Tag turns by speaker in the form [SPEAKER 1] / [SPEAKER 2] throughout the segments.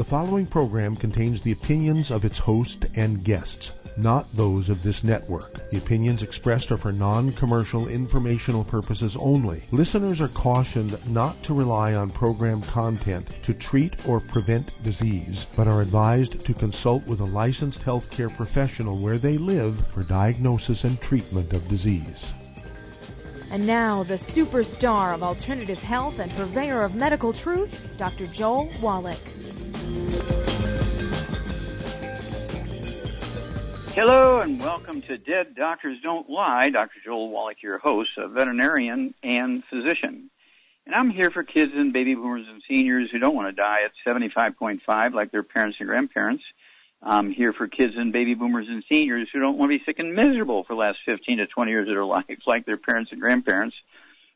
[SPEAKER 1] following program contains the opinions of its host and guests, not those of this network. The opinions expressed are for non-commercial informational purposes only. Listeners are cautioned not to rely on program content to treat or prevent disease, but are advised to consult with a licensed healthcare professional where they live for diagnosis and treatment of disease.
[SPEAKER 2] And now, the superstar of alternative health and purveyor of medical truth, Dr. Joel Wallach.
[SPEAKER 3] Hello and welcome to Dead Doctors Don't Lie. Dr. Joel Wallach, your host, a veterinarian and physician. And I'm here for kids and baby boomers and seniors who don't want to die at 75.5 like their parents and grandparents. I'm here for kids and baby boomers and seniors who don't want to be sick and miserable for the last 15 to 20 years of their lives like their parents and grandparents.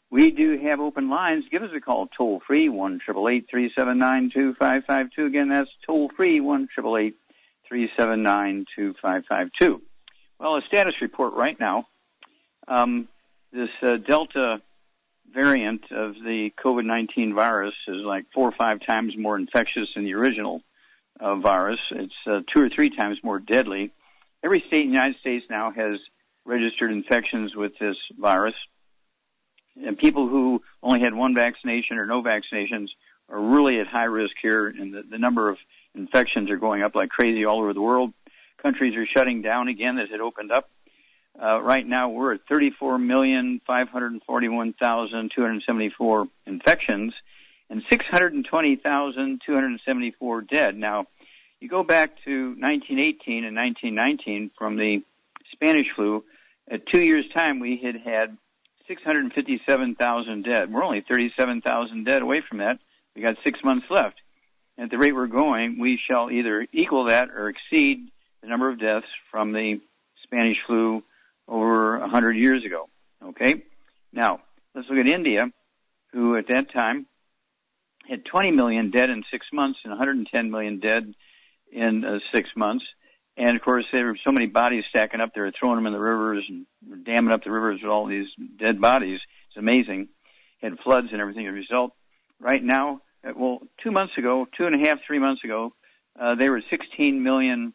[SPEAKER 3] We do have open lines. Give us a call toll-free, 1-888-379-2552. Again, that's toll-free, 1-888-379-2552. Well, a status report right now. This Delta variant of the COVID-19 virus is like 4 or 5 times more infectious than the original virus. It's 2 or 3 times more deadly. Every state in the United States now has registered infections with this virus. And people who only had one vaccination or no vaccinations are really at high risk here, and the number of infections are going up like crazy all over the world. Countries are shutting down again that had opened up. Right now we're at 34,541,274 infections and 620,274 dead. Now, you go back to 1918 and 1919 from the Spanish flu. At 2 years' time, we had 657,000 dead. We're only 37,000 dead away from that. We got 6 months left. At the rate we're going, we shall either equal that or exceed the number of deaths from the Spanish flu over 100 years ago. Okay? Now, let's look at India, who at that time had 20 million dead in 6 months and 110 million dead in 6 months. And, of course, there were so many bodies stacking up there, throwing them in the rivers and damming up the rivers with all these dead bodies. It's amazing. Had floods and everything as a result. Right now, 2 months ago, 2.5, 3 months ago, they were 16 million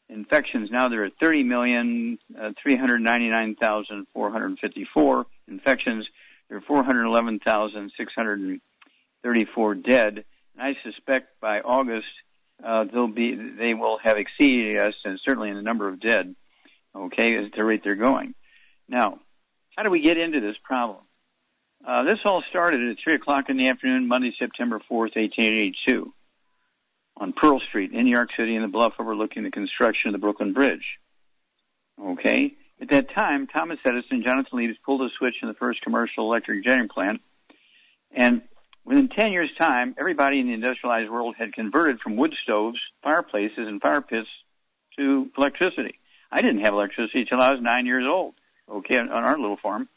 [SPEAKER 3] infections. Now they're at 30,399,454 infections. There are 411,634 dead. And I suspect by August, they will have exceeded us, and certainly in the number of dead, okay, at the rate they're going. Now, how do we get into this problem? This all started at 3 o'clock in the afternoon, Monday, September 4th, 1882, on Pearl Street in New York City in the bluff overlooking the construction of the Brooklyn Bridge. Okay? At that time, Thomas Edison and Jonathan Leeds pulled a switch in the first commercial electric generating plant, and within 10 years' time, everybody in the industrialized world had converted from wood stoves, fireplaces, and fire pits to electricity. I didn't have electricity until I was 9 years old, okay, on our little farm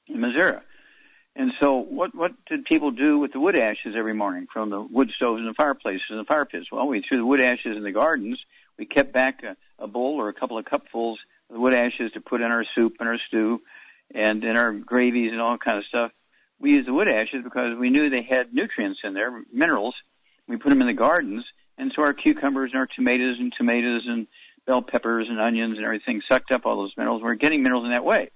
[SPEAKER 3] in Missouri. And so what did people do with the wood ashes every morning from the wood stoves and the fireplaces and the fire pits? Well, we threw the wood ashes in the gardens. We kept back a bowl or a couple of cupfuls of the wood ashes to put in our soup and our stew and in our gravies and all kind of stuff. We used the wood ashes because we knew they had nutrients in there, minerals. We put them in the gardens, and so our cucumbers and our tomatoes and bell peppers and onions and everything sucked up all those minerals. We're getting minerals in that way.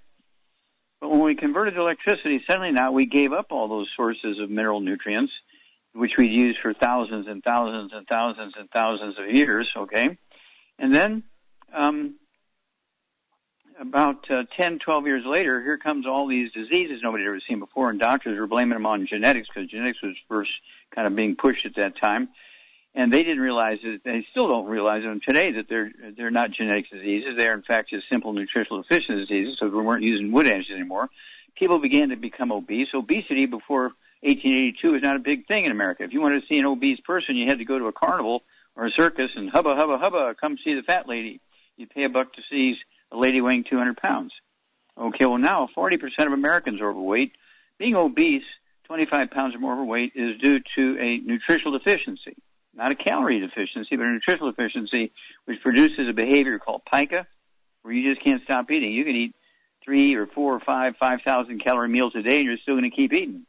[SPEAKER 3] But when we converted to electricity, suddenly now we gave up all those sources of mineral nutrients, which we'd used for thousands and thousands and thousands and thousands of years, okay? And then about 10, 12 years later, here comes all these diseases nobody had ever seen before, and doctors were blaming them on genetics because genetics was first kind of being pushed at that time. And they didn't realize it. They still don't realize it today that they're not genetic diseases. They're, in fact, just simple nutritional deficiency diseases, so we weren't using wood ashes anymore. People began to become obese. Obesity before 1882 was not a big thing in America. If you wanted to see an obese person, you had to go to a carnival or a circus and hubba, hubba, hubba, come see the fat lady. You'd pay $1 to see a lady weighing 200 pounds. Okay, well, now 40% of Americans are overweight. Being obese, 25 pounds or more overweight, is due to a nutritional deficiency. Not a calorie deficiency, but a nutritional deficiency, which produces a behavior called pica, where you just can't stop eating. You can eat 3 or 4 or 5,000 calorie meals a day, and you're still going to keep eating.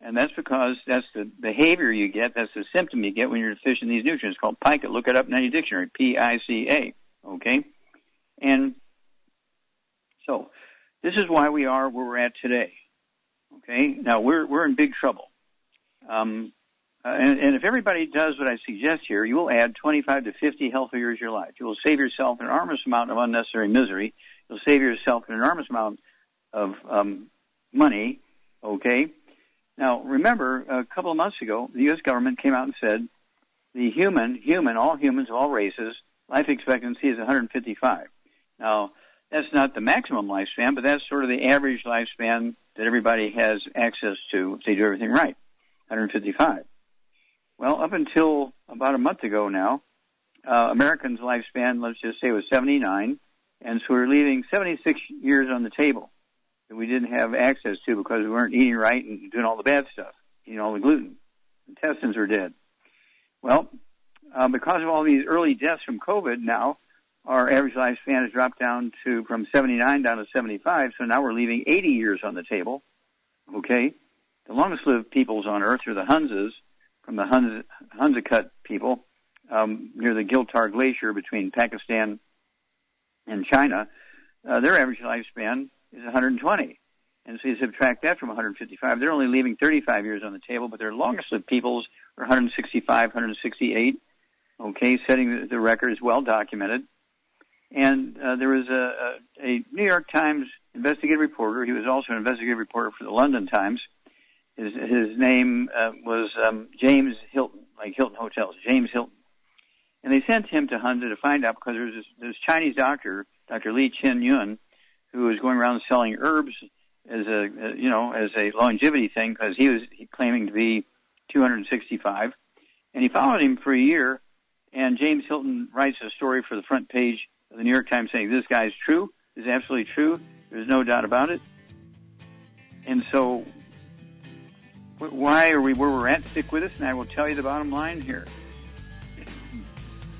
[SPEAKER 3] And that's because that's the behavior you get, that's the symptom you get when you're deficient in these nutrients. It's called pica. Look it up in any dictionary, P-I-C-A, okay? And so this is why we are where we're at today, okay? Now, we're in big trouble. And if everybody does what I suggest here, you will add 25 to 50 healthy years of your life. You will save yourself an enormous amount of unnecessary misery. You'll save yourself an enormous amount of money, okay? Now, remember, a couple of months ago, the U.S. government came out and said the all humans of all races, life expectancy is 155. Now, that's not the maximum lifespan, but that's sort of the average lifespan that everybody has access to if they do everything right, 155. Well, up until about a month ago now, Americans' lifespan, let's just say, was 79, and so we're leaving 76 years on the table that we didn't have access to because we weren't eating right and doing all the bad stuff, eating all the gluten. Intestines are dead. Well, because of all these early deaths from COVID now, our average lifespan has dropped down from 79 down to 75, so now we're leaving 80 years on the table, okay? The longest-lived peoples on Earth are the Hunzas, from the Hunza-Kut people near the Giltar Glacier between Pakistan and China. Their average lifespan is 120. And so you subtract that from 155. They're only leaving 35 years on the table, but their longest-lived peoples are 165, 168, okay, setting the record is well documented. And there was a New York Times investigative reporter. He was also an investigative reporter for the London Times. His name was James Hilton, like Hilton Hotels, James Hilton. And they sent him to Hunza to find out because there was this Chinese doctor, Dr. Li Chen-yun, who was going around selling herbs as a longevity thing because he was claiming to be 265. And he followed him for a year, and James Hilton writes a story for the front page of the New York Times saying, this guy's true, this is absolutely true, there's no doubt about it. And so why are we where we're at? Stick with us, and I will tell you the bottom line here.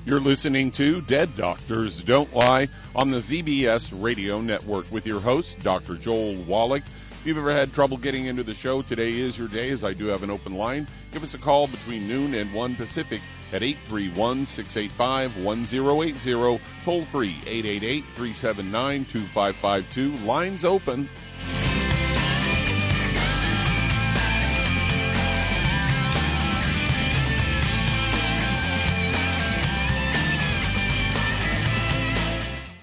[SPEAKER 4] You're listening to Dead Doctors Don't Lie on the ZBS Radio Network with your host, Dr. Joel Wallach. If you've ever had trouble getting into the show, today is your day, as I do have an open line. Give us a call between noon and 1 Pacific at 831-685-1080, toll free 888-379-2552. Lines open.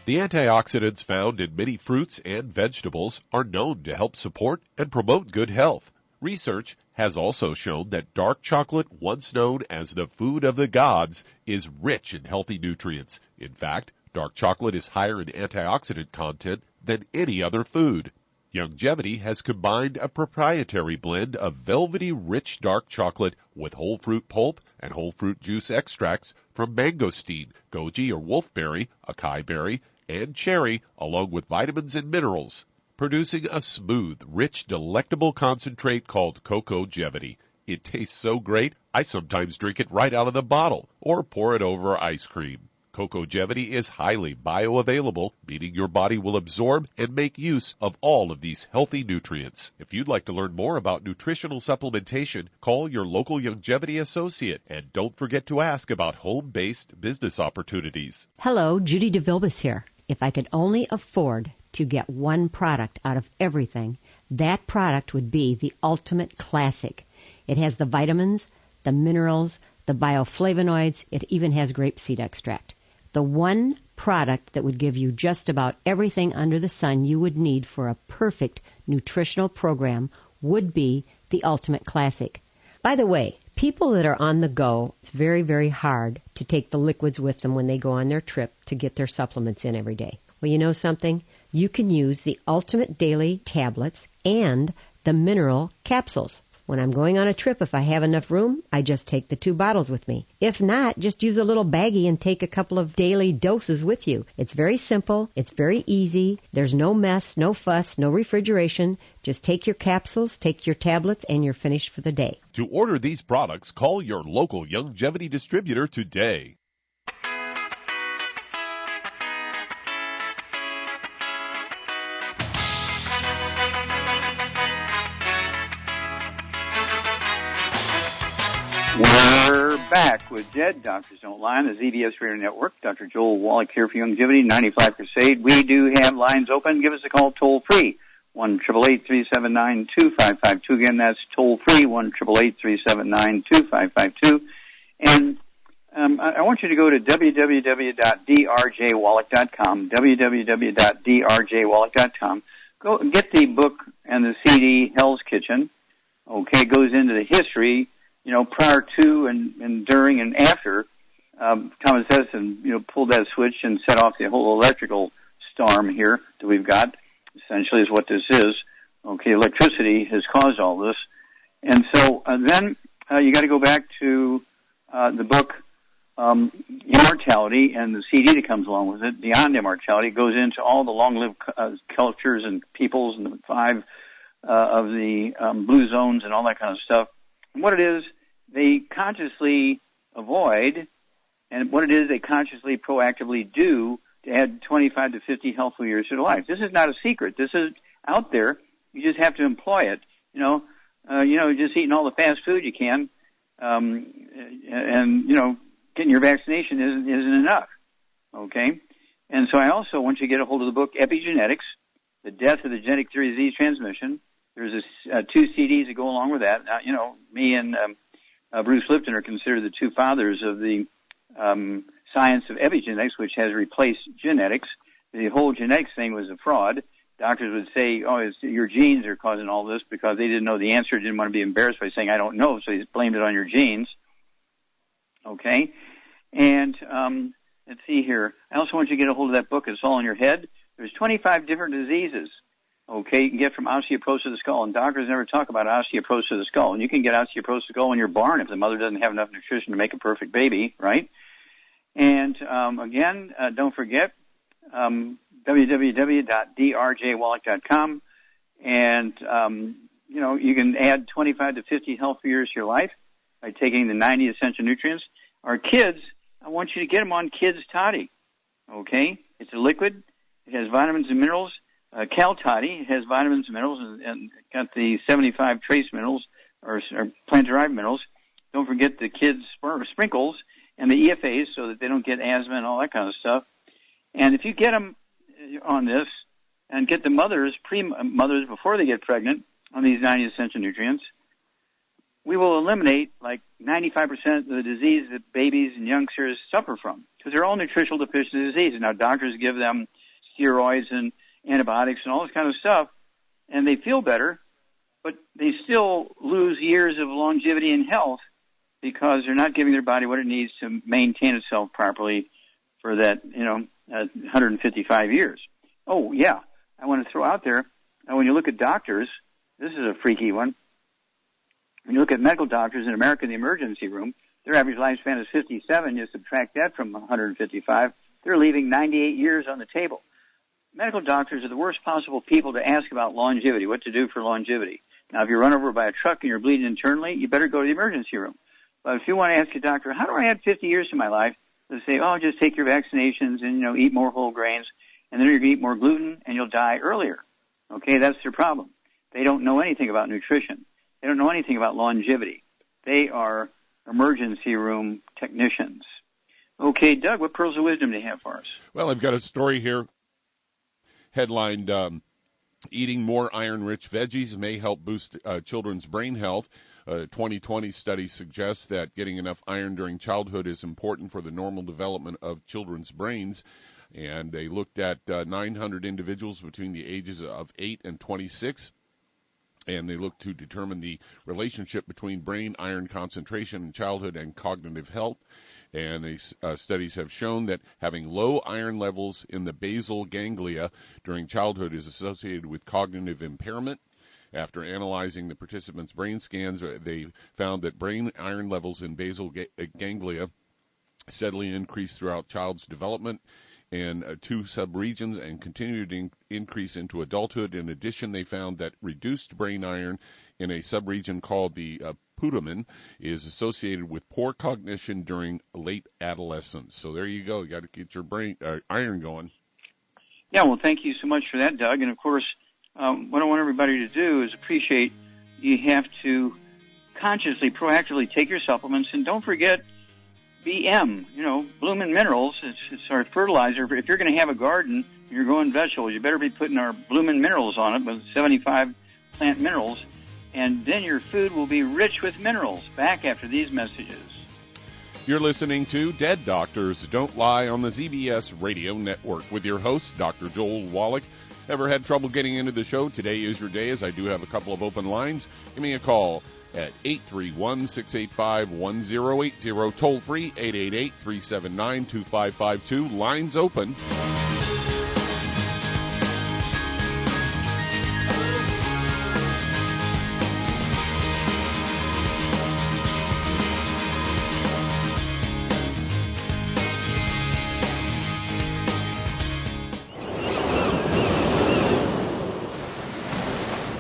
[SPEAKER 4] The antioxidants found in many fruits and vegetables are known to help support and promote good health. Research has also shown that dark chocolate, once known as the food of the gods, is rich in healthy nutrients. In fact, dark chocolate is higher in antioxidant content than any other food. Youngevity has combined a proprietary blend of velvety rich dark chocolate with whole fruit pulp and whole fruit juice extracts from mangosteen, goji or wolfberry, acai berry, and cherry, along with vitamins and minerals, producing a smooth, rich, delectable concentrate called Cocogevity. It tastes so great, I sometimes drink it right out of the bottle or pour it over ice cream. Cocogevity is highly bioavailable, meaning your body will absorb and make use of all of these healthy nutrients. If you'd like to learn more about nutritional supplementation, call your local Youngevity associate, and don't forget to ask about home-based business opportunities.
[SPEAKER 5] Hello, Judy DeVilbus here. If I could only afford to get one product out of everything, that product would be the Ultimate Classic. It has the vitamins, the minerals, the bioflavonoids. It even has grapeseed extract. The one product that would give you just about everything under the sun you would need for a perfect nutritional program would be the Ultimate Classic. By the way, people that are on the go, it's very, very hard to take the liquids with them when they go on their trip to get their supplements in every day. Well, you know something? You can use the Ultimate Daily Tablets and the Mineral Capsules. When I'm going on a trip, if I have enough room, I just take the 2 bottles with me. If not, just use a little baggie and take a couple of daily doses with you. It's very simple. It's very easy. There's no mess, no fuss, no refrigeration. Just take your capsules, take your tablets, and you're finished for the day.
[SPEAKER 4] To order these products, call your local Youngevity distributor today.
[SPEAKER 3] back with Dead Doctors Don't Lie on the ZBS Radio Network. Dr. Joel Wallach here for Longevity 95 Crusade. We do have lines open. Give us a call toll free, 1-888-379-2552. Again, that's toll free, 1-888-379-2552. And I want you to go to www.drjwallach.com, www.drjwallach.com. Go get the book and the CD, Hell's Kitchen. Okay, it goes into the history, prior to and during and after Thomas Edison, pulled that switch and set off the whole electrical storm here that we've got. Essentially, is what this is. Okay, electricity has caused all this, and so then you got to go back to the book Immortality and the CD that comes along with it. Beyond Immortality, it goes into all the long-lived cultures and peoples and the 5 of the blue zones and all that kind of stuff. And what it is they consciously avoid, and what it is they consciously, proactively do to add 25 to 50 healthful years to their life. This is not a secret. This is out there. You just have to employ it. Just eating all the fast food you can, and getting your vaccination isn't enough. Okay, and so I also want you to get a hold of the book Epigenetics, The Death of the Genetic Theory of Disease Transmission. There's 2 CDs that go along with that. Now, me and Bruce Lipton are considered the 2 fathers of the science of epigenetics, which has replaced genetics. The whole genetics thing was a fraud. Doctors would say, your genes are causing all this, because they didn't know the answer, didn't want to be embarrassed by saying, I don't know, so they blamed it on your genes. Okay? And let's see here. I also want you to get a hold of that book, It's All in Your Head. There's 25 different diseases, okay, you can get from osteoporosis of the skull. And doctors never talk about osteoporosis of the skull. And you can get osteoporosis of the skull in your barn if the mother doesn't have enough nutrition to make a perfect baby, right? And again, don't forget, www.drjwallach.com. And, you can add 25 to 50 healthy years to your life by taking the 90 essential nutrients. Our kids, I want you to get them on Kids Toddy, okay? It's a liquid. It has vitamins and minerals. Cal Toddy has vitamins and minerals and got the 75 trace minerals or plant-derived minerals. Don't forget the kids' sprinkles and the EFAs so that they don't get asthma and all that kind of stuff. And if you get them on this and get the mothers before they get pregnant on these 90 essential nutrients, we will eliminate like 95% of the disease that babies and youngsters suffer from, because they're all nutritional deficiency diseases. Now, doctors give them steroids and antibiotics and all this kind of stuff, and they feel better, but they still lose years of longevity and health because they're not giving their body what it needs to maintain itself properly for that, 155 years. Oh, yeah. I want to throw out there, when you look at doctors, this is a freaky one. When you look at medical doctors in America in the emergency room, their average lifespan is 57. You subtract that from 155, they're leaving 98 years on the table. Medical doctors are the worst possible people to ask about longevity, what to do for longevity. Now, if you're run over by a truck and you're bleeding internally, you better go to the emergency room. But if you want to ask your doctor, how do I add 50 years to my life? They'll say, just take your vaccinations and, eat more whole grains, and then you're going to eat more gluten and you'll die earlier. Okay, that's their problem. They don't know anything about nutrition. They don't know anything about longevity. They are emergency room technicians. Okay, Doug, what pearls of wisdom do you have for us?
[SPEAKER 4] Well, I've got a story here headlined, Eating More Iron-Rich Veggies May Help Boost Children's Brain Health. A 2020 study suggests that getting enough iron during childhood is important for the normal development of children's brains. And they looked at 900 individuals between the ages of 8 and 26. And they looked to determine the relationship between brain iron concentration in childhood and cognitive health. And these studies have shown that having low iron levels in the basal ganglia during childhood is associated with cognitive impairment. After analyzing the participants' brain scans, they found that brain iron levels in basal ganglia steadily increased throughout child's development in 2 subregions and continued to increase into adulthood. In addition, they found that reduced brain iron in a subregion called the putamen is associated with poor cognition during late adolescence. So there you go. You got to get your brain iron going.
[SPEAKER 3] Yeah, well, thank you so much for that, Doug. And, of course, what I want everybody to do is appreciate you have to consciously, proactively take your supplements. And don't forget, BM, Bloomin' Minerals. It's our fertilizer. If you're going to have a garden, you're growing vegetables, you better be putting our Bloomin' Minerals on it with 75 plant minerals, and then your food will be rich with minerals. Back after these messages.
[SPEAKER 4] You're listening to Dead Doctors Don't Lie on the ZBS Radio Network with your host, Dr. Joel Wallach. Ever had trouble getting into the show? Today is your day, as I do have a couple of open lines. Give me a call at 831-685-1080, toll free 888-379-2552. Lines open.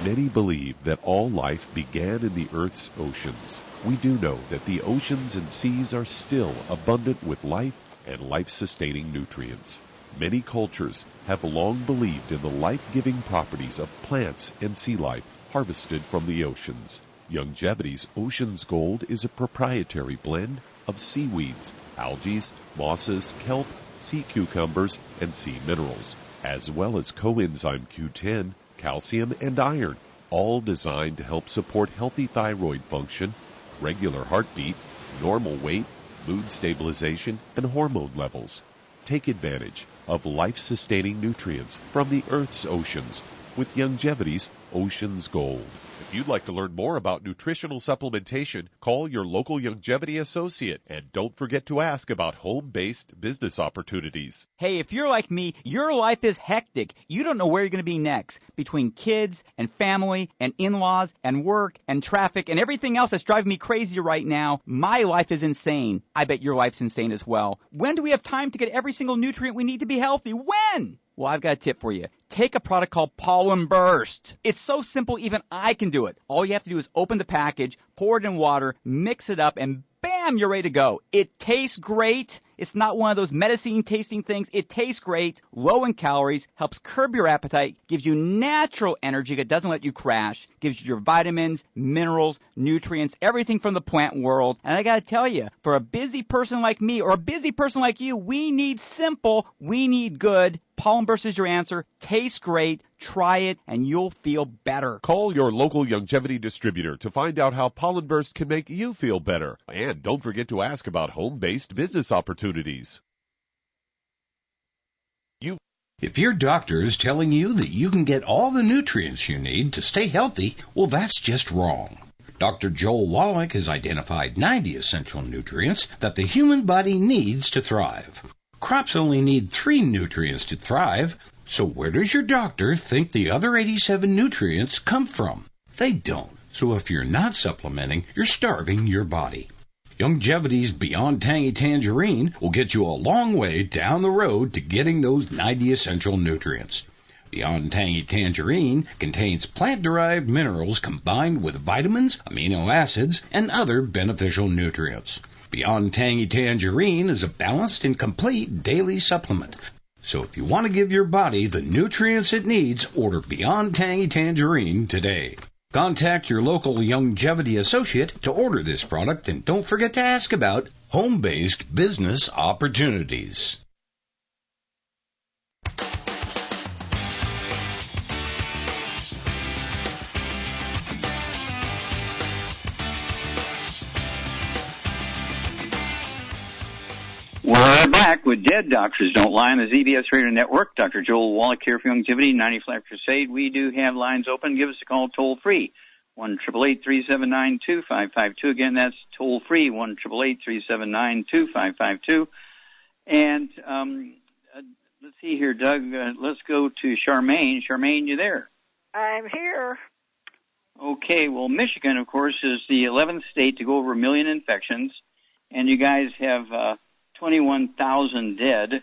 [SPEAKER 4] Many believe that all life began in the Earth's oceans. We do know that the oceans and seas are still abundant with life and life-sustaining nutrients. Many cultures have long believed in the life-giving properties of plants and sea life harvested from the oceans. Longevity's Ocean's Gold is a proprietary blend of seaweeds, algae, mosses, kelp, sea cucumbers, and sea minerals, as well as coenzyme Q10, calcium, and iron, all designed to help support healthy thyroid function, regular heartbeat, normal weight, mood stabilization, and hormone levels. Take advantage of life-sustaining nutrients from the Earth's oceans with Longevity's Ocean's Gold. If you'd like to learn more about nutritional supplementation, call your local Longevity associate, and don't forget to ask about home-based business opportunities.
[SPEAKER 6] Hey, if you're like me, your life is hectic. You don't know where you're going to be next. Between kids and family and in-laws and work and traffic and everything else that's driving me crazy right now, my life is insane. I bet your life's insane as well. When do we have time to get every single nutrient we need to be healthy? When? Well, I've got a tip for you. Take a product called Pollen Burst. It's so simple, even I can do it. All you have to do is open the package, pour it in water, mix it up, and bam, you're ready to go. It tastes great. It's not one of those medicine-tasting things. It tastes great, low in calories, helps curb your appetite, gives you natural energy that doesn't let you crash, gives you your vitamins, minerals, nutrients, everything from the plant world. And I got to tell you, for a busy person like me or a busy person like you, we need simple, we need good. Pollen Burst is your answer. Tastes great. Try it, and you'll feel better.
[SPEAKER 4] Call your local Longevity distributor to find out how Pollen Burst can make you feel better. And don't forget to ask about home-based business opportunities.
[SPEAKER 7] If your doctor is telling you that you can get all the nutrients you need to stay healthy, well, that's just wrong. Dr. Joel Wallach has identified 90 essential nutrients that the human body needs to thrive. Crops only need 3 nutrients to thrive, so where does your doctor think the other 87 nutrients come from? They don't. So if you're not supplementing, you're starving your body. Longevity's Beyond Tangy Tangerine will get you a long way down the road to getting those 90 essential nutrients. Beyond Tangy Tangerine contains plant-derived minerals combined with vitamins, amino acids, and other beneficial nutrients. Beyond Tangy Tangerine is a balanced and complete daily supplement. So if you want to give your body the nutrients it needs, order Beyond Tangy Tangerine today. Contact your local Longevity associate to order this product, and don't forget to ask about home-based business opportunities.
[SPEAKER 3] We're back with Dead Doctors Don't Lie on the ZBS Radio Network. Dr. Joel Wallach here for Longevity, 90 Flat Crusade. We do have lines open. Give us a call toll free, 1-888-379-2552. Again, that's toll free, 1-888-379-2552. And let's see here, Doug. Let's go to Charmaine. Charmaine, you there?
[SPEAKER 8] I'm here.
[SPEAKER 3] Okay. Well, Michigan, of course, is the 11th state to go over 1 million infections, and you guys have 21,000 dead.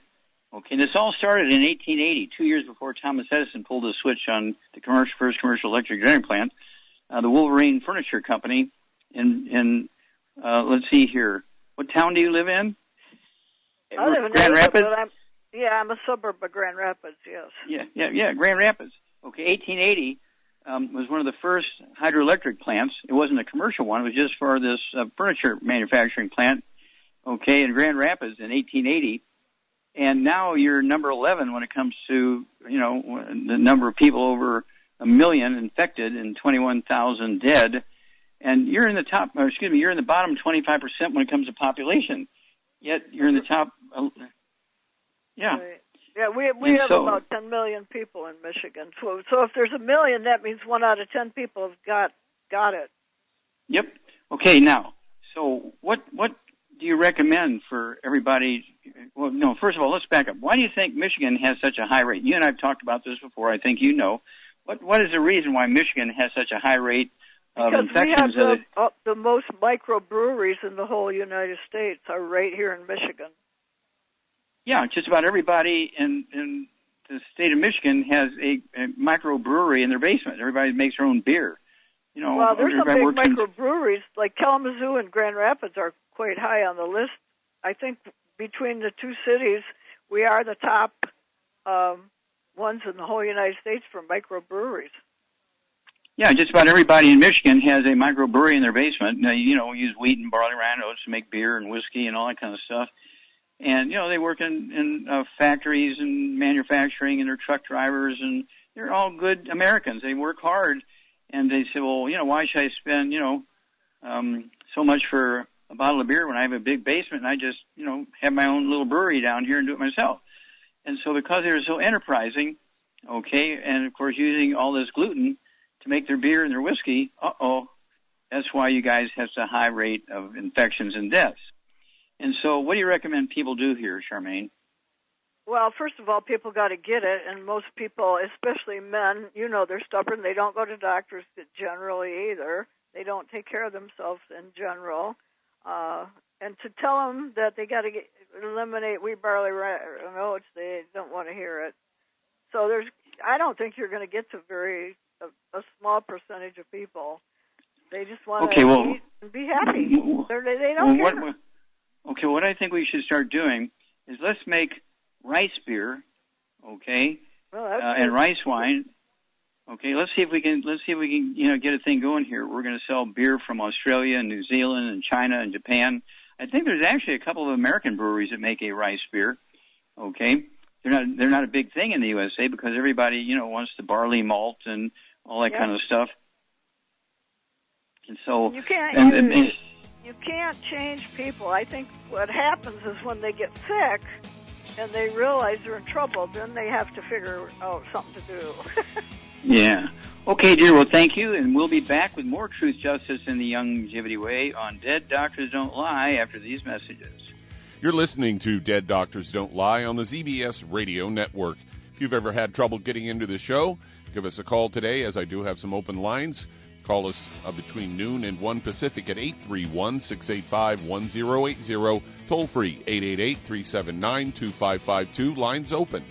[SPEAKER 3] Okay, this all started in 1880, 2 years before Thomas Edison pulled the switch on the first commercial electric generating plant. The Wolverine Furniture Company in let's see here. What town do you live in?
[SPEAKER 8] I live in
[SPEAKER 3] Grand Rapids?
[SPEAKER 8] I'm a suburb of Grand Rapids, yes.
[SPEAKER 3] Yeah, Grand Rapids. Okay, 1880 was one of the first hydroelectric plants. It wasn't a commercial one. It was just for this furniture manufacturing plant. okay, in Grand Rapids in 1880. And now you're number 11 when it comes to, the number of people over 1 million infected and 21,000 dead. And you're in the you're in the bottom 25% when it comes to population. Yet you're in the top, yeah.
[SPEAKER 8] Right. Yeah, we have about 10 million people in Michigan. So if there's 1 million, that means 1 out of 10 people have got it.
[SPEAKER 3] Yep. Okay, now, so what do you recommend for everybody? Well, no, first of all, let's back up. Why do you think Michigan has such a high rate? You and I have talked about this before. I think you know. What is the reason why Michigan has such a high rate of infections?
[SPEAKER 8] Because we have the most microbreweries in the whole United States are right here in Michigan.
[SPEAKER 3] Yeah, just about everybody in the state of Michigan has a microbrewery in their basement. Everybody makes their own beer.
[SPEAKER 8] Well, there's some big microbreweries, like Kalamazoo and Grand Rapids are quite high on the list. I think between the two cities, we are the top ones in the whole United States for microbreweries.
[SPEAKER 3] Yeah, just about everybody in Michigan has a microbrewery in their basement. Now, we use wheat and barley, rye, oats to make beer and whiskey and all that kind of stuff. And, they work in factories and manufacturing, and they're truck drivers, and they're all good Americans. They work hard, and they say, well, why should I spend, so much for a bottle of beer when I have a big basement and I just, have my own little brewery down here and do it myself. And so because they're so enterprising, okay, and, of course, using all this gluten to make their beer and their whiskey, that's why you guys have such a high rate of infections and deaths. And so what do you recommend people do here, Charmaine?
[SPEAKER 8] Well, first of all, people got to get it, and most people, especially men, they're stubborn. They don't go to doctors generally either. They don't take care of themselves in general. And to tell them that they got to eliminate wheat, barley, rye, and oats, they don't want to hear it. So I don't think you're going to get to a small percentage of people. They just want to eat and be happy. They don't care.
[SPEAKER 3] Okay, what I think we should start doing is let's make rice beer, okay, and rice wine. Okay, let's see if we can get a thing going here. We're going to sell beer from Australia and New Zealand and China and Japan. I think there's actually a couple of American breweries that make a rice beer. Okay, they're not a big thing in the USA because everybody wants the barley malt and all that kind of stuff. And so
[SPEAKER 8] you can't change people. I think what happens is when they get sick and they realize they're in trouble, then they have to figure out something to do.
[SPEAKER 3] Yeah. Okay, dear. Well, thank you, and we'll be back with more Truth, Justice, and the Longevity Way on Dead Doctors Don't Lie after these messages.
[SPEAKER 4] You're listening to Dead Doctors Don't Lie on the ZBS Radio Network. If you've ever had trouble getting into the show, give us a call today, as I do have some open lines. Call us between noon and 1 Pacific at 831-685-1080. Toll free, 888-379-2552. Lines open.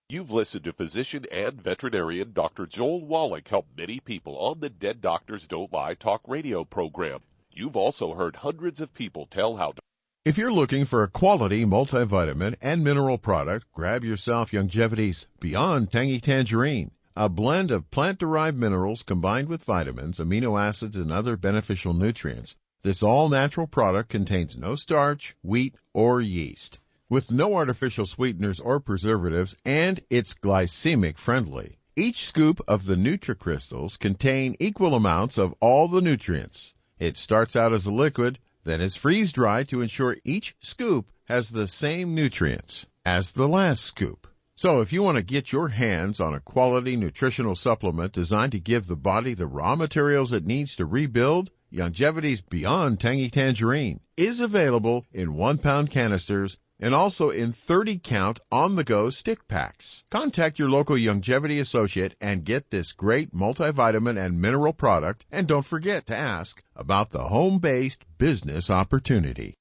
[SPEAKER 4] You've listened to physician and veterinarian Dr. Joel Wallach help many people on the Dead Doctors Don't Lie talk radio program. You've also heard hundreds of people tell how to.
[SPEAKER 1] If you're looking for a quality multivitamin and mineral product, grab yourself Longevity's Beyond Tangy Tangerine, a blend of plant-derived minerals combined with vitamins, amino acids, and other beneficial nutrients. This all-natural product contains no starch, wheat, or yeast, with no artificial sweeteners or preservatives, and it's glycemic friendly. Each scoop of the NutriCrystals contain equal amounts of all the nutrients. It starts out as a liquid, then is freeze-dried to ensure each scoop has the same nutrients as the last scoop. So if you want to get your hands on a quality nutritional supplement designed to give the body the raw materials it needs to rebuild, Longevity's Beyond Tangy Tangerine is available in 1-pound canisters and also in 30-count on-the-go stick packs. Contact your local Longevity associate and get this great multivitamin and mineral product, and don't forget to ask about the home-based business opportunity.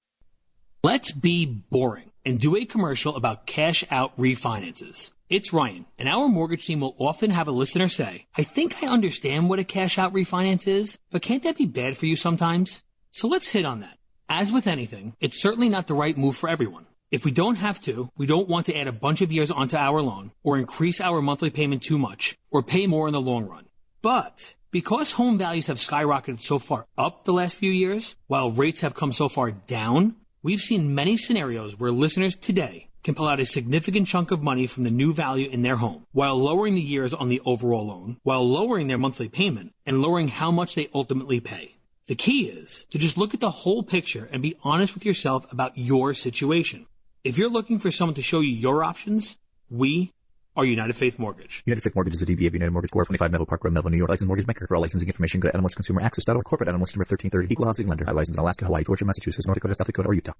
[SPEAKER 9] Let's be boring and do a commercial about cash-out refinances. It's Ryan, and our mortgage team will often have a listener say, I think I understand what a cash-out refinance is, but can't that be bad for you sometimes? So let's hit on that. As with anything, it's certainly not the right move for everyone. If we don't have to, we don't want to add a bunch of years onto our loan, or increase our monthly payment too much, or pay more in the long run. But because home values have skyrocketed so far up the last few years, while rates have come so far down, we've seen many scenarios where listeners today can pull out a significant chunk of money from the new value in their home, while lowering the years on the overall loan, while lowering their monthly payment, and lowering how much they ultimately pay. The key is to just look at the whole picture and be honest with yourself about your situation. If you're looking for someone to show you your options, we are United Faith Mortgage.
[SPEAKER 10] United Faith Mortgage is a DBA of United Mortgage Corp. 25 Melville Park Road, Melville, New York. Licensed mortgage banker. For all licensing information, go to NMLSConsumerAccess.org. Corporate NMLS number 1330. Equal housing lender. I license in Alaska, Hawaii, Georgia, Massachusetts, North Dakota, South Dakota, or Utah.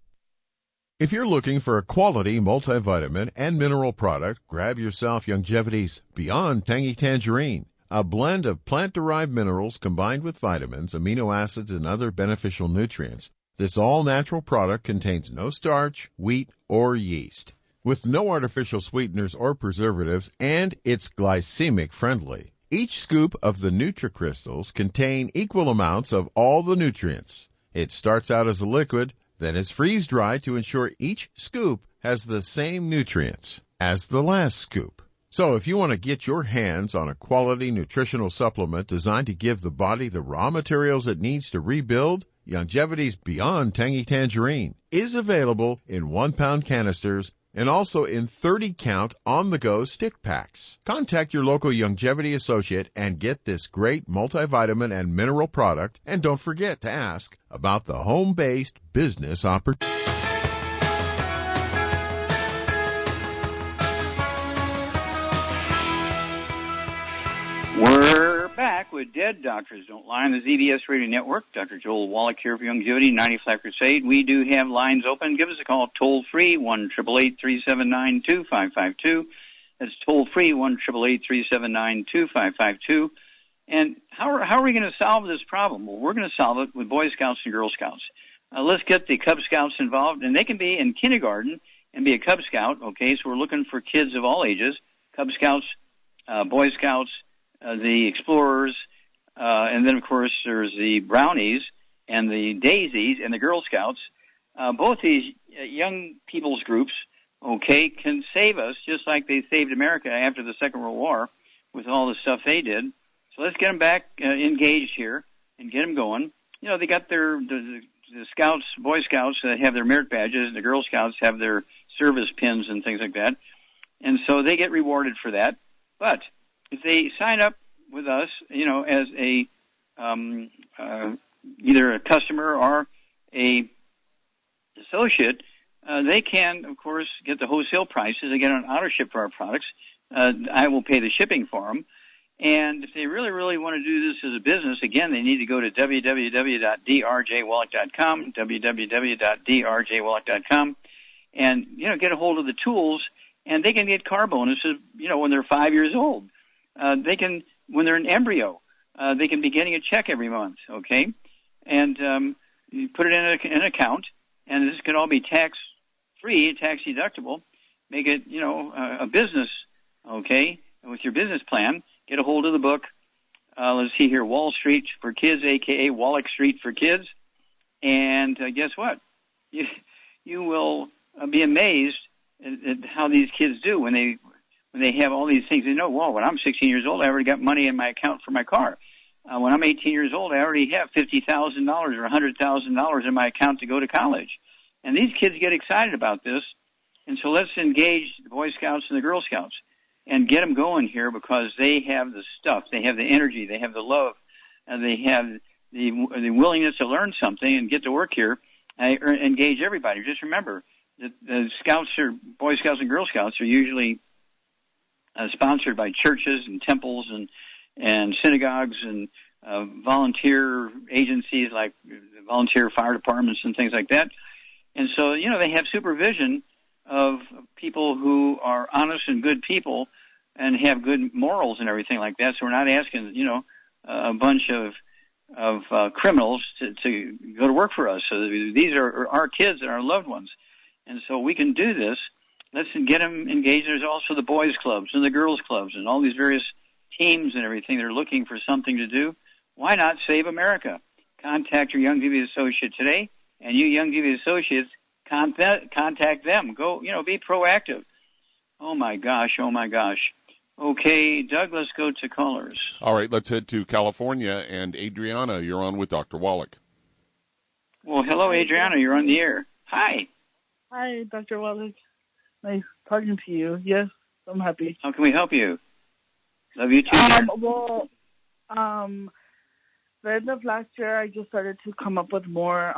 [SPEAKER 1] If you're looking for a quality multivitamin and mineral product, grab yourself Longevity's Beyond Tangy Tangerine, a blend of plant-derived minerals combined with vitamins, amino acids, and other beneficial nutrients. This all-natural product contains no starch, wheat, or yeast, with no artificial sweeteners or preservatives, and it's glycemic friendly. Each scoop of the NutriCrystals contain equal amounts of all the nutrients. It starts out as a liquid, then is freeze-dried to ensure each scoop has the same nutrients as the last scoop. So if you want to get your hands on a quality nutritional supplement designed to give the body the raw materials it needs to rebuild, Longevity's Beyond Tangy Tangerine is available in 1-pound canisters and also in 30-count on-the-go stick packs. Contact your local Longevity associate and get this great multivitamin and mineral product, and don't forget to ask about the home-based business opportunity.
[SPEAKER 3] We're back with Dead Doctors Don't Lie on the ZBS Radio Network. Dr. Joel Wallach here for Longevity, 90 Flat Crusade. We do have lines open. Give us a call toll-free, 1-888-379-2552. That's toll-free, 1-888-379-2552. And how are we going to solve this problem? Well, we're going to solve it with Boy Scouts and Girl Scouts. Let's get the Cub Scouts involved, and they can be in kindergarten and be a Cub Scout, okay? So we're looking for kids of all ages, Cub Scouts, Boy Scouts, the Explorers, and then, of course, there's the Brownies and the Daisies and the Girl Scouts. Both these young people's groups, okay, can save us just like they saved America after the Second World War with all the stuff they did. So let's get them back engaged here and get them going. You know, they got the Scouts, Boy Scouts have their merit badges, and the Girl Scouts have their service pins and things like that. And so they get rewarded for that. But if they sign up with us, you know, as a either a customer or a associate, they can, of course, get the wholesale prices. They get an auto ship for our products. I will pay the shipping for them. And if they really, really want to do this as a business, again, they need to go to www.drjwallach.com, www.drjwallach.com, and, you know, get a hold of the tools, and they can get car bonuses, you know, when they're 5 years old. They can, when they're an embryo, they can be getting a check every month, okay? And you put it in an account, and this can all be tax-free, tax-deductible. Make it, you know, a business, okay, with your business plan. Get a hold of the book. Let's see here, Wall Street for Kids, a.k.a. Wallach Street for Kids. And guess what? You will be amazed at how these kids do when they have all these things. They know, well, when I'm 16 years old, I already got money in my account for my car. When I'm 18 years old, I already have $50,000 or $100,000 in my account to go to college. And these kids get excited about this. And so let's engage the Boy Scouts and the Girl Scouts and get them going here, because they have the stuff, they have the energy, they have the love, and they have the willingness to learn something and get to work here. Engage everybody. Just remember that the Scouts, or Boy Scouts and Girl Scouts, are usually sponsored by churches and temples and synagogues and volunteer agencies like volunteer fire departments and things like that. And so, you know, they have supervision of people who are honest and good people and have good morals and everything like that. So we're not asking, you know, a bunch of criminals to go to work for us. So these are our kids and our loved ones. And so we can do this let's get them engaged. There's also the boys clubs and the girls clubs and all these various teams and everything. They're looking for something to do. Why not save America? Contact your Young TV associate today, and you Young TV associates, contact them. Go, be proactive. Oh my gosh. Okay, Doug, let's go to callers.
[SPEAKER 4] All right, let's head to California. And Adriana, you're on with Dr. Wallach.
[SPEAKER 3] Well, hello, Adriana. You're on the air. Hi.
[SPEAKER 11] Hi, Dr. Wallach. Nice talking to you. Yes, I'm happy.
[SPEAKER 3] How can we help you? Love you too.
[SPEAKER 11] The end of last year, I just started to come up with more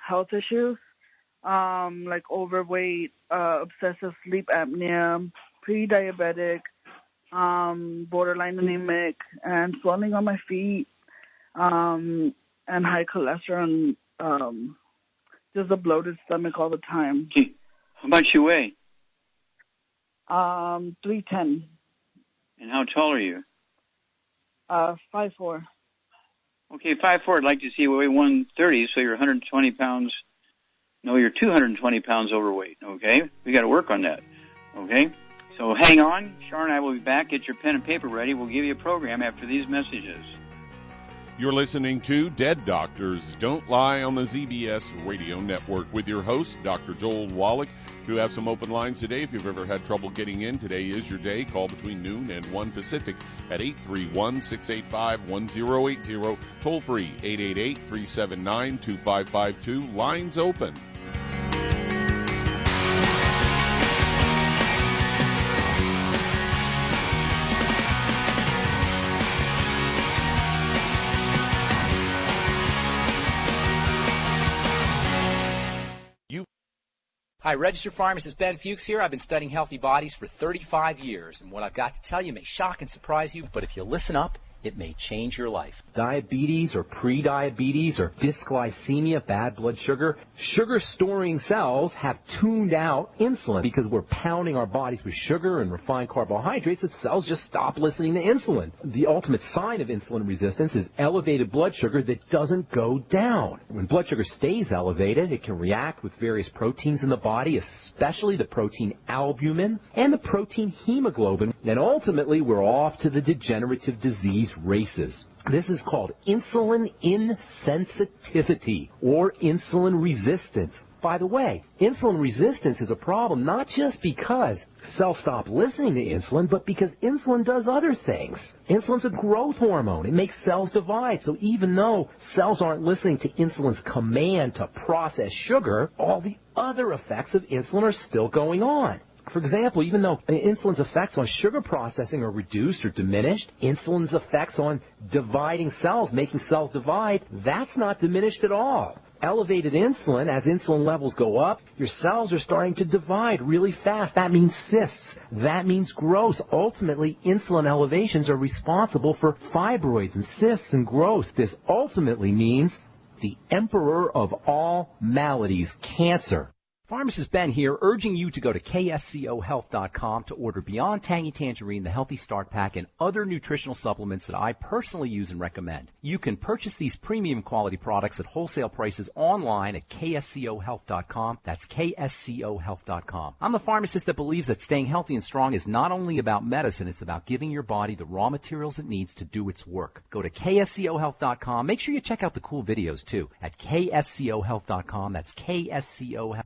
[SPEAKER 11] health issues, like overweight, obsessive sleep apnea, pre-diabetic, borderline anemic, and swelling on my feet, and high cholesterol, and just a bloated stomach all the time.
[SPEAKER 3] How much you weigh?
[SPEAKER 11] 310.
[SPEAKER 3] And how tall are you?
[SPEAKER 11] 5'4".
[SPEAKER 3] Okay, 5'4". I'd like to see you weigh 130, so you're 120 pounds. No, you're 220 pounds overweight, okay? We got to work on that, okay? So hang on. Char and I will be back. Get your pen and paper ready. We'll give you a program after these messages.
[SPEAKER 4] You're listening to Dead Doctors Don't Lie on the ZBS Radio Network with your host, Dr. Joel Wallach. Do have some open lines today. If you've ever had trouble getting in, today is your day. Call between noon and 1 Pacific at 831-685-1080. Toll free, 888-379-2552. Lines open.
[SPEAKER 12] Hi, registered pharmacist Ben Fuchs here. I've been studying healthy bodies for 35 years, and what I've got to tell you may shock and surprise you, but if you listen up, it may change your life.
[SPEAKER 13] Diabetes or pre-diabetes or dysglycemia, bad blood sugar. Sugar-storing cells have tuned out insulin because we're pounding our bodies with sugar and refined carbohydrates that cells just stop listening to insulin. The ultimate sign of insulin resistance is elevated blood sugar that doesn't go down. When blood sugar stays elevated, it can react with various proteins in the body, especially the protein albumin and the protein hemoglobin. And ultimately, we're off to the degenerative disease races. This is called insulin insensitivity or insulin resistance. By the way, insulin resistance is a problem not just because cells stop listening to insulin, but because insulin does other things. Insulin's a growth hormone. It makes cells divide. So even though cells aren't listening to insulin's command to process sugar, all the other effects of insulin are still going on. For example, even though insulin's effects on sugar processing are reduced or diminished, insulin's effects on dividing cells, making cells divide, that's not diminished at all. Elevated insulin, as insulin levels go up, your cells are starting to divide really fast. That means cysts. That means growth. Ultimately, insulin elevations are responsible for fibroids and cysts and growth. This ultimately means the emperor of all maladies, cancer.
[SPEAKER 12] Pharmacist Ben here, urging you to go to kscohealth.com to order Beyond Tangy Tangerine, the Healthy Start Pack, and other nutritional supplements that I personally use and recommend. You can purchase these premium quality products at wholesale prices online at kscohealth.com. That's kscohealth.com. I'm a pharmacist that believes that staying healthy and strong is not only about medicine, it's about giving your body the raw materials it needs to do its work. Go to kscohealth.com. Make sure you check out the cool videos, too, at kscohealth.com. That's kscohealth.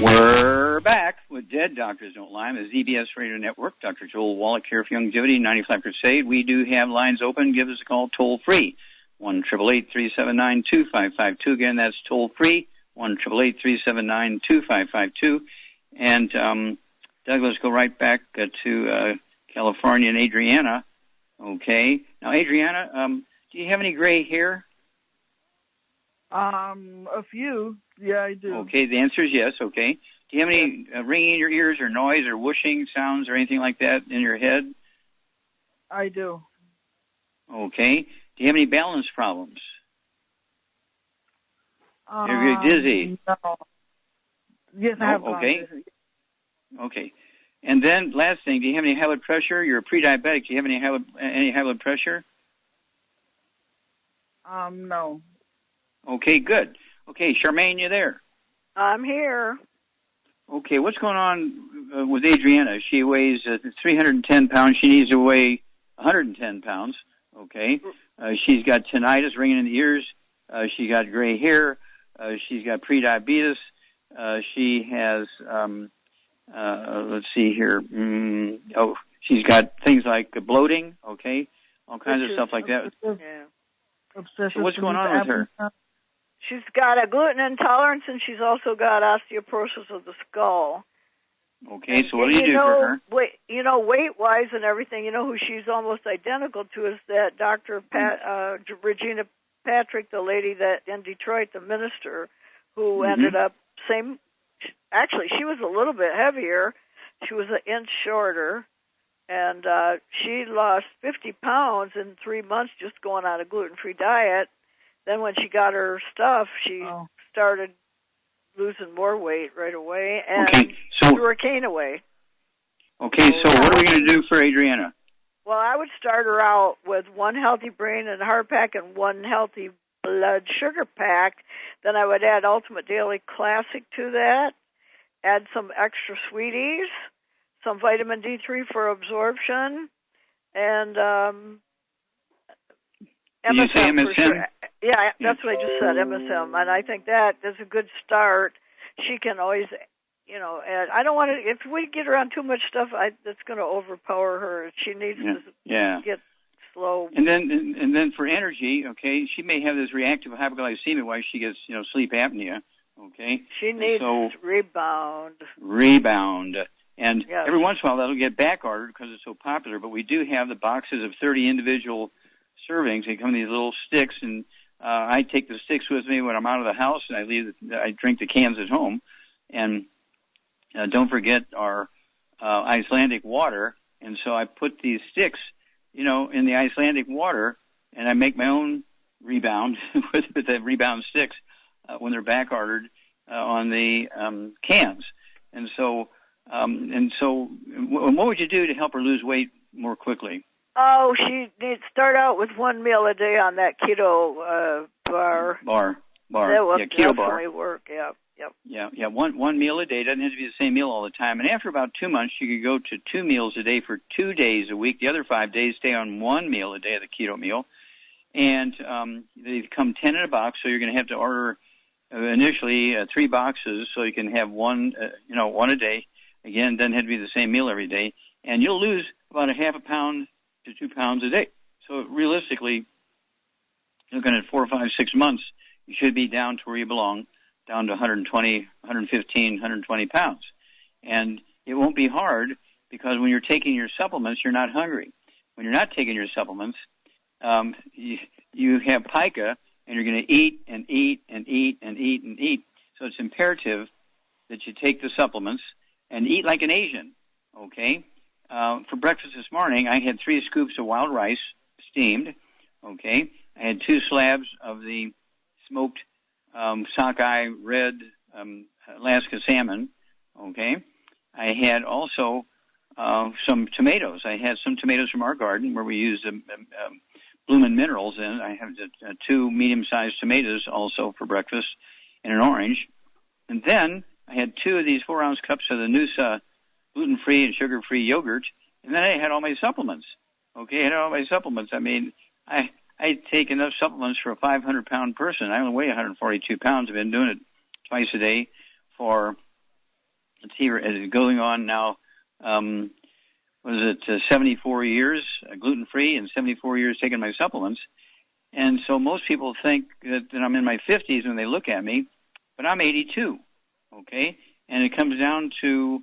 [SPEAKER 3] We're back with Dead Doctors Don't Lie on the ZBS Radio Network. Dr. Joel Wallach here for Longevity 95 Crusade. We do have lines open. Give us a call toll free. 1-888-379-2552. Again, that's toll free. 1-888-379-2552. And Doug, let's go right back to California and Adriana. Okay. Now, Adriana, do you have any gray hair?
[SPEAKER 11] A few. Yeah, I do.
[SPEAKER 3] Okay, the answer is yes. Okay. Do you have any ringing in your ears or noise or whooshing sounds or anything like that in your head?
[SPEAKER 11] I do.
[SPEAKER 3] Okay. Do you have any balance problems? You're dizzy?
[SPEAKER 11] No. Yes, I have.
[SPEAKER 3] Okay. Okay. And then, last thing, do you have any high blood pressure? You're a pre-diabetic. Do you have any high blood pressure?
[SPEAKER 11] No.
[SPEAKER 3] Okay, good. Okay, Charmaine, you there?
[SPEAKER 8] I'm here.
[SPEAKER 3] Okay, what's going on with Adriana? She weighs 310 pounds. She needs to weigh 110 pounds. Okay. She's got tinnitus, ringing in the ears. She got gray hair. She's got prediabetes. She has, let's see here. She's got things like bloating. Okay. All kinds of stuff like that.
[SPEAKER 8] Yeah.
[SPEAKER 3] So what's going on with her?
[SPEAKER 8] She's got a gluten intolerance, and she's also got osteoporosis of the skull.
[SPEAKER 3] Okay, so what do you do for her?
[SPEAKER 8] Weight-wise and everything, who she's almost identical to is that Dr. Regina Patrick, the lady that in Detroit, the minister, who ended up same. Actually, she was a little bit heavier. She was an inch shorter, and she lost 50 pounds in 3 months just going on a gluten-free diet. Then when she got her stuff, she started losing more weight right away and threw her cane away.
[SPEAKER 3] Okay, so what are we going to do for Adriana?
[SPEAKER 8] Well, I would start her out with one healthy brain and heart pack and one healthy blood sugar pack. Then I would add Ultimate Daily Classic to that, add some extra sweeties, some vitamin D3 for absorption, and
[SPEAKER 3] Did you say MSM?
[SPEAKER 8] For sure. Yeah, that's what I just said, MSM. And I think that is a good start. She can always, add. I don't want to, if we get her on too much stuff, that's going to overpower her. She needs to get slow.
[SPEAKER 3] And then for energy, okay, she may have this reactive hypoglycemia while she gets, sleep apnea, okay?
[SPEAKER 8] She needs rebound.
[SPEAKER 3] And every once in a while that'll get back ordered because it's so popular, but we do have the boxes of 30 individual servings. They come in these little sticks, and I take the sticks with me when I'm out of the house, and I drink the cans at home. And don't forget our Icelandic water. And so I put these sticks, in the Icelandic water, and I make my own rebound with the rebound sticks when they're back ordered on the cans. And so what would you do to help her lose weight more quickly?
[SPEAKER 8] Oh, she needs to start out with one meal a day on that keto bar. That will definitely work. Yep.
[SPEAKER 3] Yeah. One meal a day. Doesn't have to be the same meal all the time. And after about 2 months, you could go to 2 meals a day for 2 days a week. The other 5 days, stay on 1 meal a day of the keto meal. And they come 10 in a box, so you're going to have to order initially 3 boxes, so you can have one a day. Again, doesn't have to be the same meal every day. And you'll lose about a half a pound to 2 pounds a day. So realistically, looking at 4, 5, 6 months, you should be down to where you belong, down to 120, 115, 120 pounds. And it won't be hard because when you're taking your supplements, you're not hungry. When you're not taking your supplements, you have pica, and you're going to eat and eat and eat and eat and eat. So it's imperative that you take the supplements and eat like an Asian, okay? For breakfast this morning, I had 3 scoops of wild rice, steamed, okay? I had 2 slabs of the smoked sockeye red Alaska salmon, okay? I had also some tomatoes. I had some tomatoes from our garden where we use Bloomin' Minerals in. I have 2 medium-sized tomatoes also for breakfast and an orange. And then I had 2 of these 4-ounce cups of the Noosa gluten-free and sugar-free yogurt, and then I had all my supplements. Okay, I had all my supplements. I mean, I take enough supplements for a 500-pound person. I only weigh 142 pounds. I've been doing it twice a day for, let's see, it's going on now, 74 years gluten-free and 74 years taking my supplements. And so most people think that I'm in my 50s when they look at me, but I'm 82, okay? And it comes down to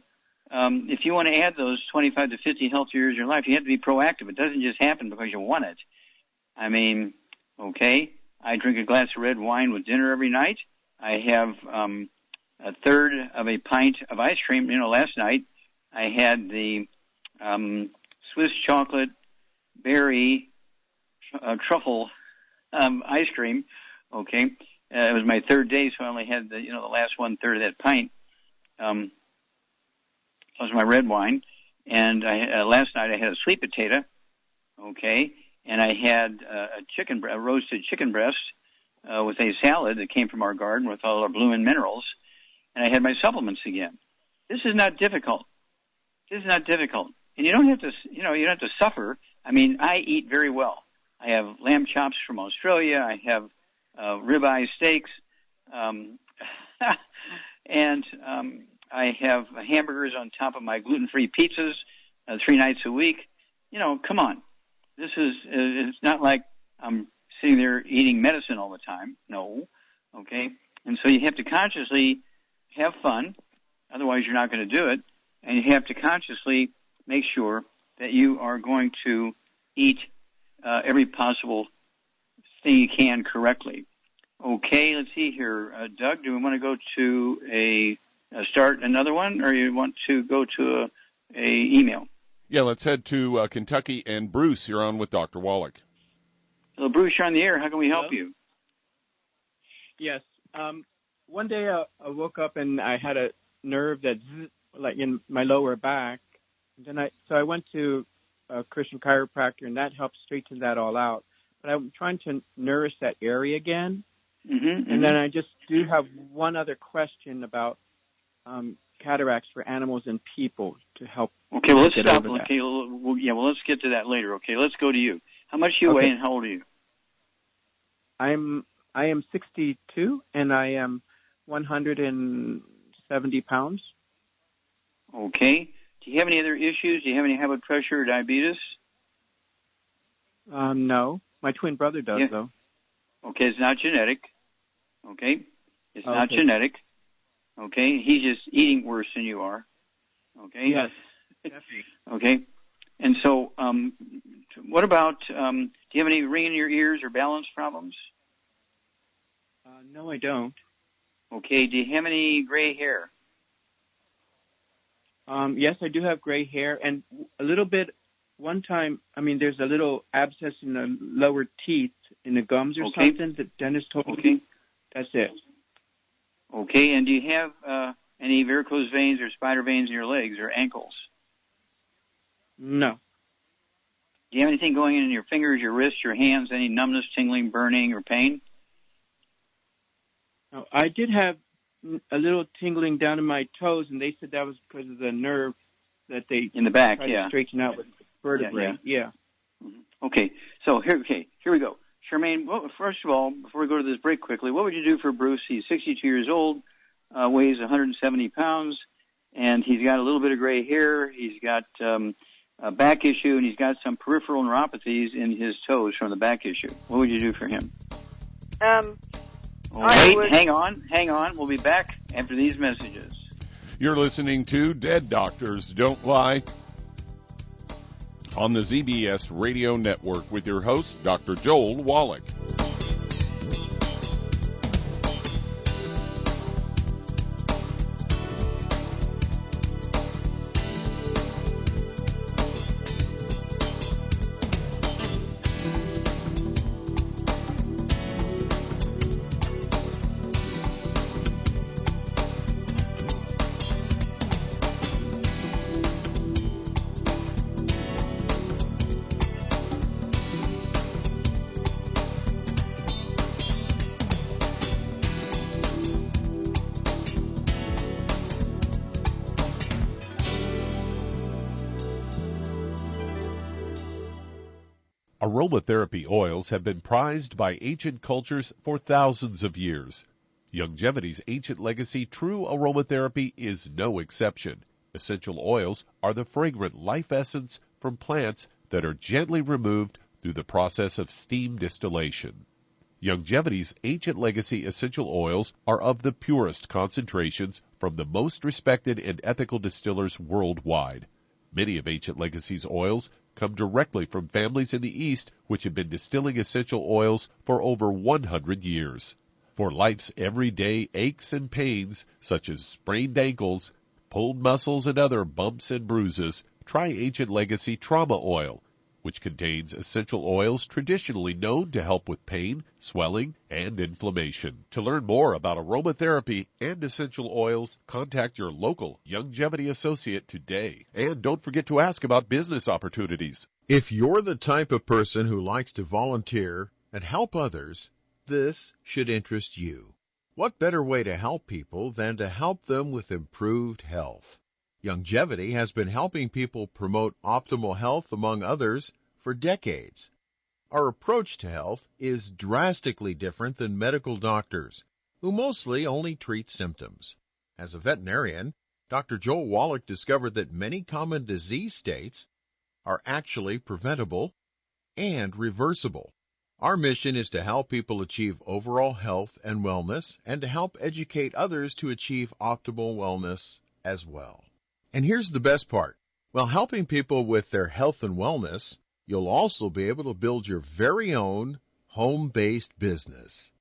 [SPEAKER 3] if you want to add those 25 to 50 healthy years of your life, you have to be proactive. It doesn't just happen because you want it. I mean, okay, I drink a glass of red wine with dinner every night. I have a third of a pint of ice cream. Last night I had the Swiss chocolate berry truffle ice cream. Okay, it was my 3rd day, so I only had the last 1/3 of that pint. Plus my red wine, and last night I had a sweet potato. Okay, and I had a roasted chicken breast with a salad that came from our garden with all our blue minerals, and I had my supplements again. This is not difficult. This is not difficult, and you don't have to, you don't have to suffer. I mean, I eat very well. I have lamb chops from Australia. I have ribeye steaks, and I have hamburgers on top of my gluten-free pizzas 3 nights a week. Come on. It's not like I'm sitting there eating medicine all the time. No. Okay? And so you have to consciously have fun. Otherwise, you're not going to do it. And you have to consciously make sure that you are going to eat every possible thing you can correctly. Okay, let's see here. Doug, do we want to go to start another one, or you want to go to a email?
[SPEAKER 4] Yeah, let's head to Kentucky. And Bruce, you're on with Dr. Wallach.
[SPEAKER 3] Hello, Bruce, you're on the air. How can we help you?
[SPEAKER 14] Yes. One day I woke up and I had a nerve that's like in my lower back. And then I went to a Christian chiropractor, and that helped straighten that all out. But I'm trying to nourish that area again. And then I just do have one other question about cataracts for animals and people to help.
[SPEAKER 3] Okay, well, let's stop. Okay, well, let's get to that later. Okay, let's go to you. How much do you weigh and how old are you?
[SPEAKER 14] I am 62 and I am 170 pounds.
[SPEAKER 3] Okay. Do you have any other issues? Do you have any high blood pressure or diabetes?
[SPEAKER 14] No. My twin brother does, though.
[SPEAKER 3] Okay, it's not genetic. Okay? It's not genetic. Okay? He's just eating worse than you are. Okay?
[SPEAKER 14] Yes. Definitely.
[SPEAKER 3] Okay? And so, what about, do you have any ringing in your ears or balance problems?
[SPEAKER 14] No, I don't.
[SPEAKER 3] Okay, do you have any gray hair?
[SPEAKER 14] Yes, I do have gray hair, and a little bit, one time, there's a little abscess in the lower teeth, in the gums or something, the dentist told me. That's it.
[SPEAKER 3] Okay, and do you have any varicose veins or spider veins in your legs or ankles?
[SPEAKER 14] No.
[SPEAKER 3] Do you have anything going in your fingers, your wrists, your hands, any numbness, tingling, burning, or pain?
[SPEAKER 14] No, I did have a little tingling down in my toes, and they said that was because of the nerve that they
[SPEAKER 3] in the back,
[SPEAKER 14] tried to straighten out with vertebrae. Yeah.
[SPEAKER 3] Okay, so here we go. Charmaine, first of all, before we go to this break quickly, what would you do for Bruce? He's 62 years old, weighs 170 pounds, and he's got a little bit of gray hair. He's got a back issue, and he's got some peripheral neuropathies in his toes from the back issue. What would you do for him? Wait, hang on. We'll be back after these messages.
[SPEAKER 4] You're listening to Dead Doctors Don't Lie on the ZBS Radio Network with your host, Dr. Joel Wallach. Aromatherapy oils have been prized by ancient cultures for thousands of years. Longevity's ancient legacy, true aromatherapy, is no exception. Essential oils are the fragrant life essence from plants that are gently removed through the process of steam distillation. Longevity's ancient legacy essential oils are of the purest concentrations from the most respected and ethical distillers worldwide. Many of Ancient Legacy's oils come directly from families in the East which have been distilling essential oils for over 100 years. For life's everyday aches and pains, such as sprained ankles, pulled muscles, and other bumps and bruises, try Ancient Legacy Trauma Oil. which contains essential oils traditionally known to help with pain, swelling, and inflammation. To learn more about aromatherapy and essential oils, contact your local Youngevity associate today. And don't forget to ask about business opportunities.
[SPEAKER 1] If you're the type of person who likes to volunteer and help others, this should interest you. What better way to help people than to help them with improved health? Youngevity has been helping people promote optimal health, among others, for decades. Our approach to health is drastically different than medical doctors, who mostly only treat symptoms. As a veterinarian, Dr. Joel Wallach discovered that many common disease states are actually preventable and reversible. Our mission is to help people achieve overall health and wellness, and to help educate others to achieve optimal wellness as well. And here's the best part. While helping people with their health and wellness, you'll also be able to build your very own home-based business.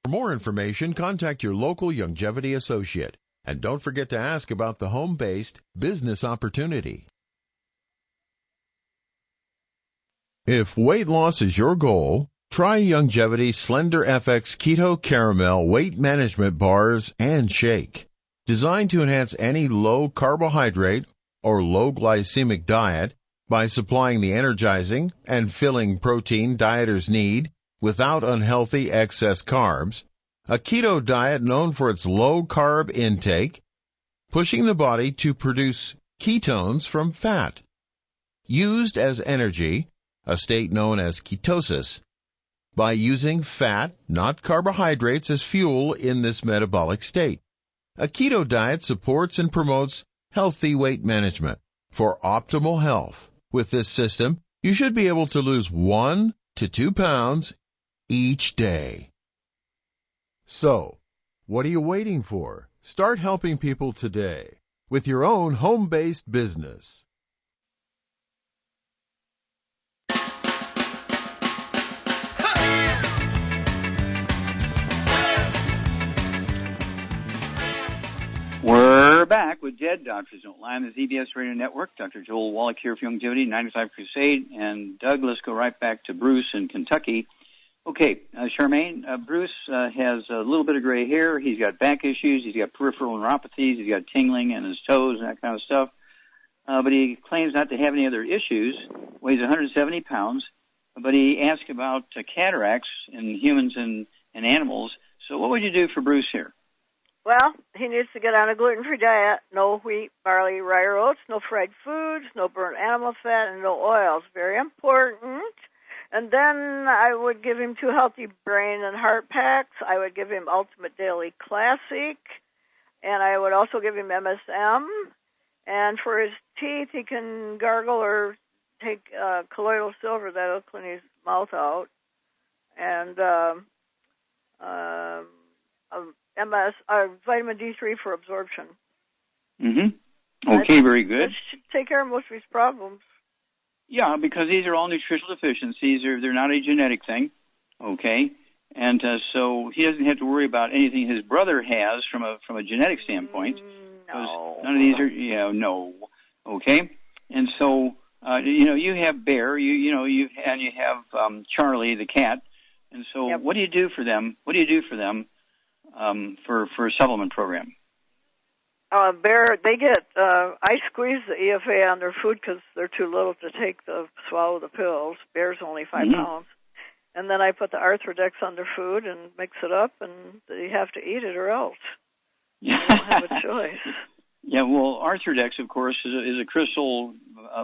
[SPEAKER 1] For more information, contact your local Youngevity associate. And don't forget to ask about the home-based business opportunity. If weight loss is your goal, try Youngevity Slender FX Keto Caramel Weight Management Bars and Shake. Designed to enhance any low-carbohydrate or low-glycemic diet by supplying the energizing and filling protein dieters need without unhealthy excess carbs, a keto diet known for its low-carb intake, pushing the body to produce ketones from fat. Used as energy, a state known as ketosis, by using fat, not carbohydrates, as fuel in this metabolic state. A keto diet supports and promotes healthy weight management. For optimal health, with this system, you should be able to lose 1 to 2 pounds each day. So, what are you waiting for? Start helping people today with your own home-based business.
[SPEAKER 3] We're back with Dead Doctors Don't Lie on the ZBS Radio Network. Dr. Joel Wallach here for Youngevity, 95 Crusade. And Doug, let's go right back to Bruce in Kentucky. Okay, Charmaine, Bruce has a little bit of gray hair. He's got back issues. He's got peripheral neuropathies. He's got tingling in his toes and that kind of stuff. But he claims not to have any other issues. Weighs 170 pounds. But he asked about cataracts in humans and animals. So what would you do for Bruce here?
[SPEAKER 8] Well, he needs to get on a gluten-free diet, no wheat, barley, rye, or oats, no fried foods, no burnt animal fat, and no oils. Very important. And then I would give him 2 healthy brain and heart packs. I would give him Ultimate Daily Classic. And I would also give him MSM. And for his teeth, he can gargle or take colloidal silver. That'll clean his mouth out. And vitamin D3 for absorption.
[SPEAKER 3] Mm-hmm. Okay, very good.
[SPEAKER 8] That should take care of most of his problems.
[SPEAKER 3] Yeah, because these are all nutritional deficiencies. They're not a genetic thing, okay? And so he doesn't have to worry about anything his brother has from a genetic standpoint.
[SPEAKER 8] No.
[SPEAKER 3] None of these are, no. Okay? And so, you have Bear, you have Charlie, the cat. And so What do you do for them? What do you do for them for a supplement program?
[SPEAKER 8] Bear, they get, I squeeze the EFA on their food because they're too little to swallow the pills. Bear's only 5 pounds. And then I put the Arthrodex on their food and mix it up, and they have to eat it or else. They don't have a choice.
[SPEAKER 3] Yeah, well, Arthrodex, of course, is a crystal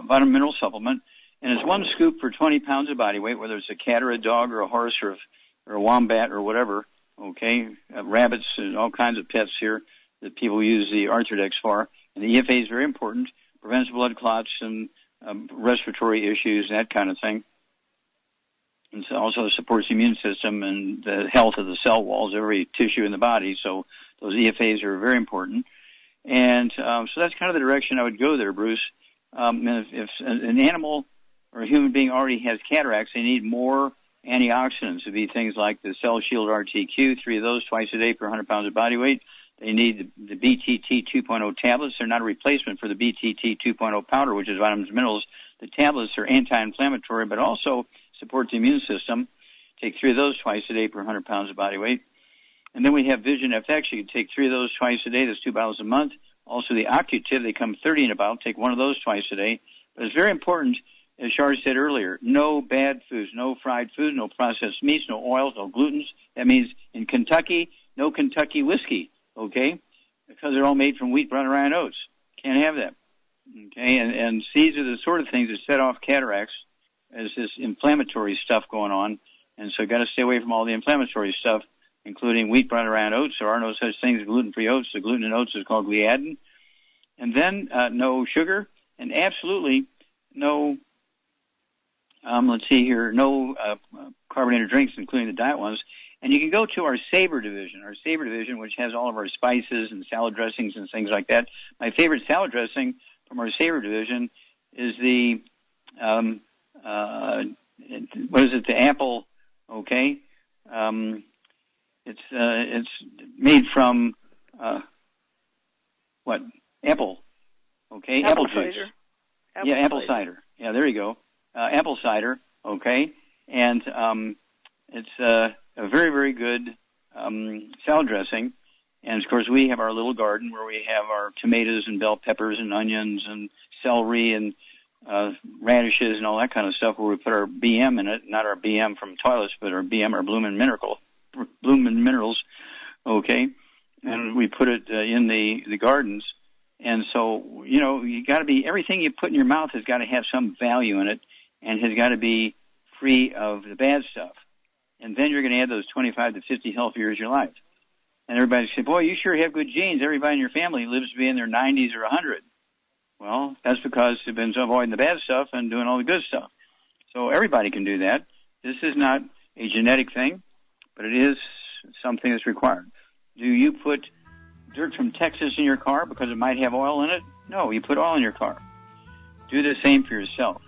[SPEAKER 3] vitamin mineral supplement, and it's 1 scoop for 20 pounds of body weight, whether it's a cat or a dog or a horse or a wombat or whatever, okay? Rabbits and all kinds of pets here that people use the Arthrodex for. And the EFA is very important, prevents blood clots and respiratory issues, that kind of thing. And so also supports the immune system and the health of the cell walls, every tissue in the body. So those EFAs are very important. And so that's kind of the direction I would go there, Bruce. If an animal or a human being already has cataracts, they need more antioxidants. It'd be things like the Cell Shield RTQ, 3 of those twice a day per 100 pounds of body weight. They need the BTT 2.0 tablets. They're not a replacement for the BTT 2.0 powder, which is vitamins and minerals. The tablets are anti-inflammatory, but also support the immune system. Take 3 of those twice a day per 100 pounds of body weight. And then we have Vision FX. You can take 3 of those twice a day. That's 2 bottles a month. Also the Occutiv, they come 30 in a bottle. Take 1 of those twice a day. But it's very important, as Shar said earlier, no bad foods, no fried foods, no processed meats, no oils, no glutens. That means in Kentucky, no Kentucky whiskey, okay? Because they're all made from wheat, brown, rye, and oats. Can't have that, okay? And these are the sort of things that set off cataracts as this inflammatory stuff going on. And so got to stay away from all the inflammatory stuff, including wheat, brown, rye, and oats. There are no such things as gluten-free oats. The gluten in oats is called gliadin. And then no sugar, and absolutely no, no carbonated drinks, including the diet ones. And you can go to our Sabre division, which has all of our spices and salad dressings and things like that. My favorite salad dressing from our Sabre division is the, the apple, okay? It's made from, apple, okay? Apple juice.
[SPEAKER 8] Cider.
[SPEAKER 3] Apple cider. Yeah, there you go. Apple cider, okay? And it's a very, very good salad dressing. And, of course, we have our little garden where we have our tomatoes and bell peppers and onions and celery and radishes and all that kind of stuff where we put our BM in it, not our BM from toilets, but our BM, our Bloomin' Minerals, okay? And we put it in the gardens. And so, you got to be, everything you put in your mouth has got to have some value in it and has got to be free of the bad stuff. And then you're going to add those 25 to 50 healthy years of your life. And everybody says, boy, you sure have good genes. Everybody in your family lives to be in their 90s or 100. Well, that's because they've been avoiding the bad stuff and doing all the good stuff. So everybody can do that. This is not a genetic thing, but it is something that's required. Do you put dirt from Texas in your car because it might have oil in it? No, you put oil in your car. Do the same for yourself.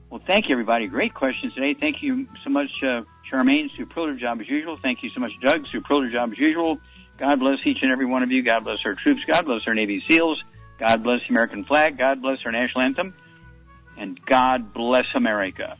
[SPEAKER 3] Well, thank you, everybody. Great questions today. Thank you so much, Charmaine. Superlative job as usual. Thank you so much, Doug. Superlative job as usual. God bless each and every one of you. God bless our troops. God bless our Navy SEALs. God bless the American flag. God bless our national anthem. And God bless America.